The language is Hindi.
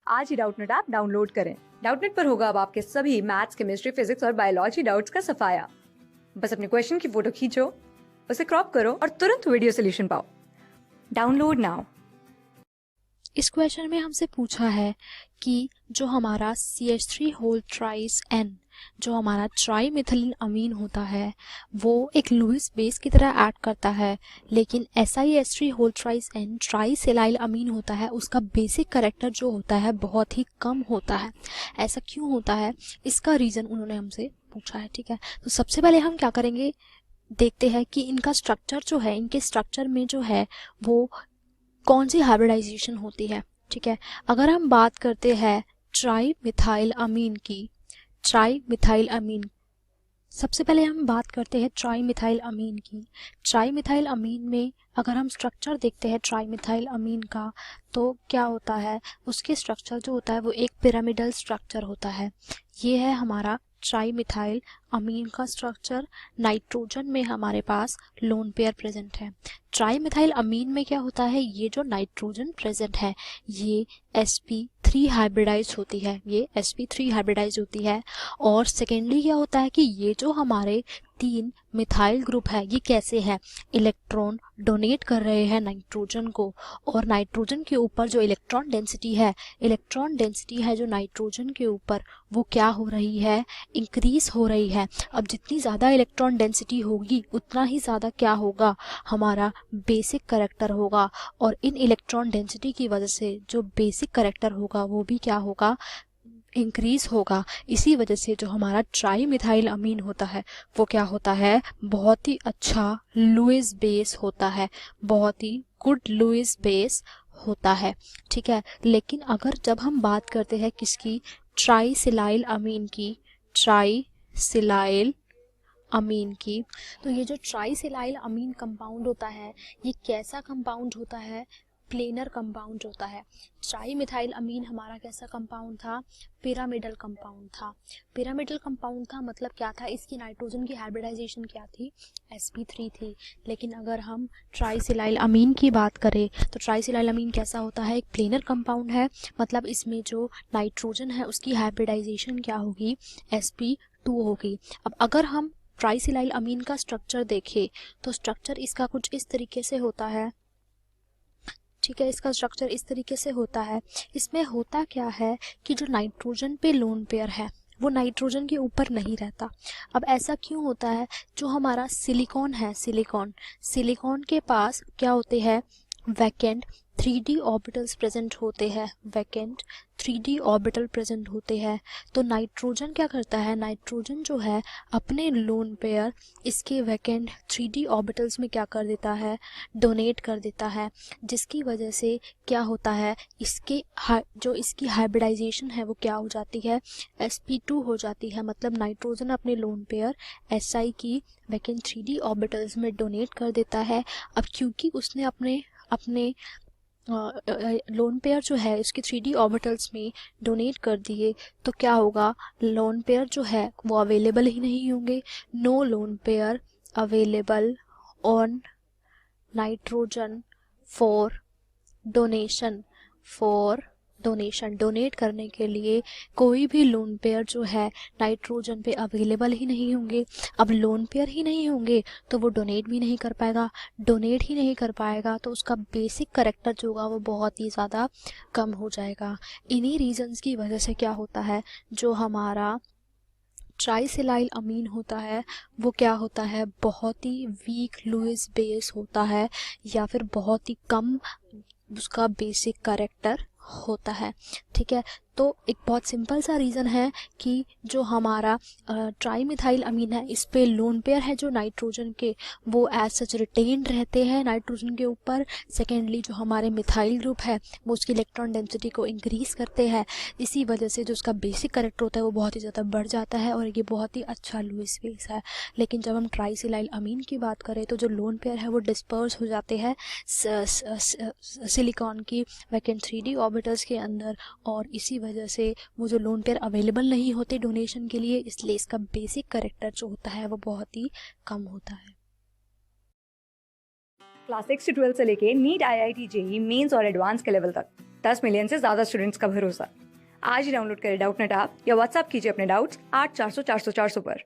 आज ही डाउटनेट ऐप डाउनलोड करें। डाउटनेट पर होगा अब आपके सभी मैथ्स, केमिस्ट्री, फिजिक्स और बायोलॉजी डाउट्स का सफाया। बस अपने क्वेश्चन की फोटो खींचो, उसे क्रॉप करो और तुरंत वीडियो सोल्यूशन पाओ। Download now. इस क्वेश्चन में हमसे पूछा है कि जो हमारा CH3 होल ट्राइस N जो हमारा ट्राई मिथिलीन अमीन होता है वो एक लुईस बेस की तरह ऐड करता है, लेकिन SiH3 whole ट्राइस N try silyl अमीन होता है, उसका बेसिक कैरेक्टर जो होता है बहुत ही कम होता है। ऐसा क्यों होता है, इसका रीज़न उन्होंने हमसे पूछा है। ठीक है, तो सबसे पहले हम क्या करेंगे, देखते हैं कि इनका स्ट्रक्चर जो है, इनके स्ट्रक्चर में जो है वो कौन सी हाइब्रिडाइजेशन होती है। ठीक है, अगर हम बात करते हैं ट्राई मिथाइल अमीन की, ट्राई मिथाइल अमीन, सबसे पहले हम बात करते हैं ट्राई मिथाइल अमीन की। ट्राई मिथाइल अमीन में अगर हम स्ट्रक्चर देखते हैं ट्राई मिथाइल अमीन का, तो क्या होता है, उसके स्ट्रक्चर जो होता है वो एक पिरामिडल स्ट्रक्चर होता है। ये है हमारा ट्राई मिथाइल अमीन का स्ट्रक्चर। नाइट्रोजन में हमारे पास लोन पेयर प्रेजेंट है। ट्राई मिथाइल अमीन में क्या होता है, ये जो नाइट्रोजन प्रेजेंट है ये sp3 हाइब्रिडाइज होती है, ये sp3 हाइब्रिडाइज होती है। और सेकेंडली क्या होता है कि ये जो हमारे 3 मिथाइल ग्रुप है ये कैसे है, इलेक्ट्रॉन डोनेट कर रहे हैं नाइट्रोजन को, और नाइट्रोजन के ऊपर जो इलेक्ट्रॉन डेंसिटी है, इलेक्ट्रॉन डेंसिटी है जो नाइट्रोजन के ऊपर वो क्या हो रही है, इंक्रीज हो रही है। अब जितनी ज़्यादा इलेक्ट्रॉन डेंसिटी होगी उतना ही ज़्यादा क्या होगा, हमारा बेसिक कैरेक्टर होगा, और इन इलेक्ट्रॉन डेंसिटी की वजह से जो बेसिक कैरेक्टर होगा वो भी क्या होगा, इंक्रीज होगा। इसी वजह से जो हमारा ट्राई मिथाइल अमीन होता है वो क्या होता है, बहुत ही अच्छा लुईस बेस होता है, बहुत ही गुड लुईस बेस होता है। ठीक है, लेकिन अगर जब हम बात करते हैं किसकी, ट्राई सिलाइल अमीन की, ट्राई सिलाइल अमीन की, तो ये जो ट्राइसिलाइल अमीन कंपाउंड होता है ये कैसा कंपाउंड होता है, प्लेनर कंपाउंड होता है। ट्राई मिथाइल अमीन हमारा कैसा कंपाउंड था, पिरामिडल कंपाउंड था। पिरामिडल कंपाउंड था मतलब क्या था, इसकी नाइट्रोजन की हाइब्रिडाइजेशन क्या थी, sp3 थी। लेकिन अगर हम ट्राइसिलाइल अमीन की बात करें तो ट्राइसिलाइल अमीन कैसा होता है, एक प्लेनर कंपाउंड है, मतलब इसमें जो नाइट्रोजन है उसकी हाइब्रिडाइजेशन क्या होगी, sp2 होगी। अब अगर हम ट्राइसिलाइल अमीन का स्ट्रक्चर देखें तो स्ट्रक्चर इसका कुछ इस तरीके से होता है। ठीक है, इसका स्ट्रक्चर इस तरीके से होता है। इसमें होता क्या है कि जो नाइट्रोजन पे लोन पेयर है वो नाइट्रोजन के ऊपर नहीं रहता। अब ऐसा क्यों होता है, जो हमारा सिलिकॉन है, सिलिकॉन के पास क्या होते हैं, वैकेंट 3D ऑर्बिटल्स प्रेजेंट होते हैं, वैकेंट 3D ऑर्बिटल प्रेजेंट होते हैं। तो नाइट्रोजन क्या करता है, नाइट्रोजन जो है अपने लोन पेयर इसके वैकेंट 3D ऑर्बिटल्स में क्या कर देता है, डोनेट कर देता है, जिसकी वजह से क्या होता है, इसके जो इसकी हाइब्रिडाइजेशन है वो क्या हो जाती है, sp2 हो जाती है। मतलब नाइट्रोजन अपने लोन पेयर Si की वैकेंट 3D ऑर्बिटल्स में डोनेट कर देता है। अब क्योंकि उसने अपने अपने लोन पेयर जो है इसके 3D ऑर्बिटल्स में डोनेट कर दिए, तो क्या होगा, लोन पेयर जो है वो अवेलेबल ही नहीं होंगे। No lone pair available on nitrogen for donation, donate करने के लिए कोई भी लोन पेयर जो है नाइट्रोजन पे अवेलेबल ही नहीं होंगे। अब लोन पेयर ही नहीं होंगे तो वो डोनेट भी नहीं कर पाएगा, डोनेट ही नहीं कर पाएगा तो उसका बेसिक कैरेक्टर जो होगा वो बहुत ही ज़्यादा कम हो जाएगा। इन्हीं रीजंस की वजह से क्या होता है, जो हमारा ट्राइसिलाइल अमीन होता है वो क्या होता है, बहुत ही वीक लुईस बेस होता है, या फिर बहुत ही कम उसका बेसिक कैरेक्टर होता है। ठीक है, तो एक बहुत सिंपल सा रीज़न है कि जो हमारा ट्राइमिथाइल अमीन है इस पे लोन पेयर है जो नाइट्रोजन के, वो एज सच रिटेन्ड रहते हैं नाइट्रोजन के ऊपर। सेकेंडली जो हमारे मिथाइल ग्रुप है वो उसकी इलेक्ट्रॉन डेंसिटी को इंक्रीज करते हैं, इसी वजह से जो उसका बेसिक कैरेक्टर होता है वो बहुत ही ज़्यादा बढ़ जाता है, और ये बहुत ही अच्छा लुईस बेस है। लेकिन जब हम ट्राइसिलाइल अमीन की बात करें तो जो लोन पेयर है वो डिस्पर्स हो जाते हैं सिलिकॉन की वैकेंट 3D ऑर्बिटल्स के अंदर, और इसी वजह से वो जो लोन पेयर अवेलेबल नहीं होते डोनेशन के लिए, इसलिए इसका बेसिक कैरेक्टर जो होता है वो बहुत ही कम होता है। क्लास 6 से 12 से लेके नीट, IIT, JEE मेंस और एडवांस के लेवल तक 10 मिलियन से ज्यादा स्टूडेंट्स का भरोसा। आज ही डाउनलोड करें डाउटनेट ऐप या व्हाट्सएप कीजिए अपने डाउट्स 8400 400 400 पर।